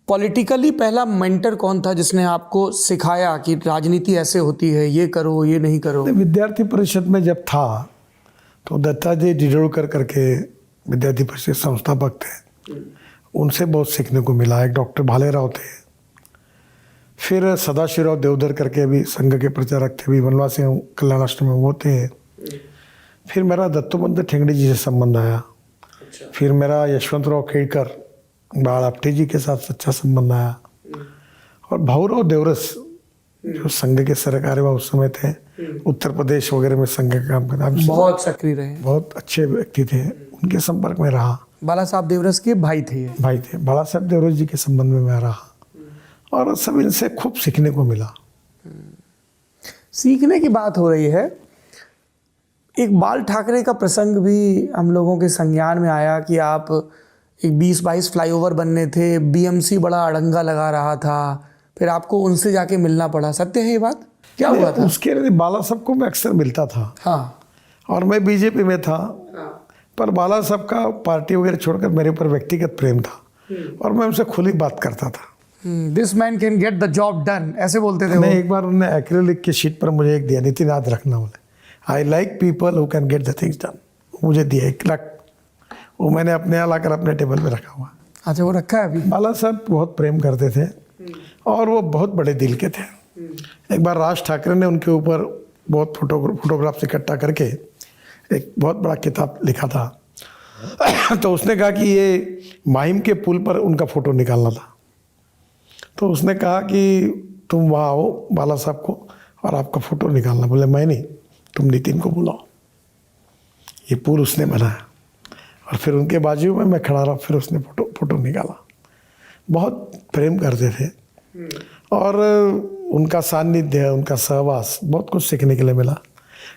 Politically पहला mentor कौन था जिसने आपको सिखाया कि राजनीति ऐसे होती है, ये करो ये नहीं करो? विद्यार्थी परिषद में जब था तो दत्ताजी डिडोलकर करके विद्यार्थी परिषद संस्थापक थे, उनसे बहुत सीखने को मिला। एक डॉक्टर भालेराव थे, फिर सदाशिवराव देवधर करके अभी संघ के प्रचारक थे, अभी वनवास सिंह कल्याणाश्रम में वो थे। फिर मेरा दत्तोपंत ठेंगड़ी जी से संबंध आया। फिर मेरा यशवंतराव खेड़कर बाल आपटे जी के साथ अच्छा संबंध आया। और भाऊराव देवरस जो संघ के सरकार उस समय थे, उत्तर प्रदेश वगैरह में संघ का काम करता, बहुत सक्रिय रहे, बहुत अच्छे व्यक्ति थे, उनके संपर्क में रहा। बाला साहब देवरस के भाई थे ये? भाई थे। बाला साहब देवरस जी के संबंध में मैं रहा और सब इनसे खूब सीखने को मिला। सीखने की बात हो रही है, एक बाल ठाकरे का प्रसंग भी हम लोगों के संज्ञान में आया कि आप एक 20-22 फ्लाईओवर बनने थे, बीएमसी बड़ा अड़ंगा लगा रहा था, फिर आपको उनसे जाके मिलना पड़ा। सत्य है ये बात? क्या हुआ था? उसके लिए बाला साहब को मैं अक्सर मिलता था। हाँ। और मैं बीजेपी में था। पर बाला साहब का पार्टी वगैरह छोड़कर मेरे ऊपर व्यक्तिगत प्रेम था और मैं उनसे खुली बात करता था। This man can get the job done, ऐसे बोलते थे वो। एक बार उन्होंने एक्रिलिक की शीट पर मुझे एक दिया, नितिन याद रखना, बोले I like people who can get the things done. मुझे दिया 1 लाख, वो मैंने अपने यहाँ लाकर अपने टेबल पे रखा हुआ। अच्छा, वो रखा है अभी? बाला साहब बहुत प्रेम करते थे और वो बहुत बड़े दिल के थे। एक बार राज ठाकरे ने उनके ऊपर बहुत फोटोग्राफ्स इकट्ठा करके एक बहुत बड़ा किताब लिखा था। तो उसने कहा कि ये माहिम के पुल पर उनका फ़ोटो निकालना था। तो उसने कहा कि तुम वहाँ आओ बाला साहब को और आपका फ़ोटो निकालना। बोले मैं नहीं, तुम नितिन को बुलाओ। ये पुल उसने बनाया और फिर उनके बाजू में मैं खड़ा रहा, फिर उसने फ़ोटो निकाला। बहुत प्रेम करते थे और उनका सानिध्य, उनका सहवास, बहुत कुछ सीखने के लिए मिला।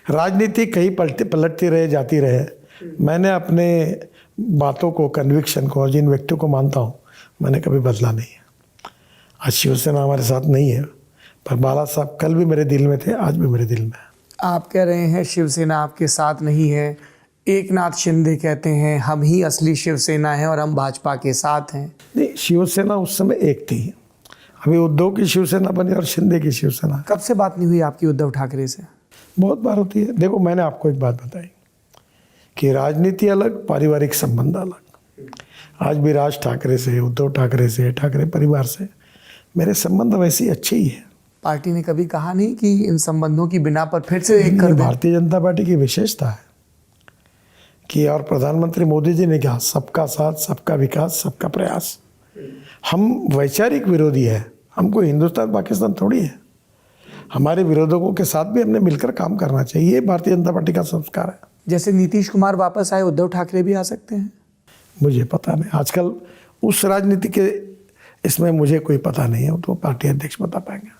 राजनीति कहीं पलटती रहे, जाती रहे, मैंने अपने बातों को, कन्विक्शन को और जिन व्यक्तियों को मानता हूँ, मैंने कभी बदला नहीं है। आज शिवसेना हमारे साथ नहीं है, पर बाला साहब कल भी मेरे दिल में थे, आज भी मेरे दिल में है। आप कह रहे हैं शिवसेना आपके साथ नहीं है, एकनाथ शिंदे कहते हैं हम ही असली शिवसेना है और हम भाजपा के साथ हैं। नहीं, शिवसेना उस समय एक थी, अभी उद्धव की शिवसेना बनी और शिंदे की शिवसेना। कब से बात नहीं हुई आपकी उद्धव ठाकरे से? बहुत बार होती है। देखो, मैंने आपको एक बात बताई कि राजनीति अलग, पारिवारिक संबंध अलग। आज भी राज ठाकरे से, उद्धव ठाकरे से, ठाकरे परिवार से मेरे संबंध वैसे ही अच्छे ही है। पार्टी ने कभी कहा नहीं कि इन संबंधों की बिना पर फिर से एक कर दें? भारतीय जनता पार्टी की विशेषता है कि, और प्रधानमंत्री मोदी जी ने कहा, सबका साथ, सबका विकास, सबका प्रयास। हम वैचारिक विरोधी है, हमको हिंदुस्तान पाकिस्तान थोड़ी है। हमारे विरोधकों के साथ भी हमने मिलकर काम करना चाहिए, ये भारतीय जनता पार्टी का संस्कार है। जैसे नीतीश कुमार वापस आए, उद्धव ठाकरे भी आ सकते हैं? मुझे पता नहीं, आजकल उस राजनीति के इसमें मुझे कोई पता नहीं है, वो तो पार्टी अध्यक्ष बता पाएंगे।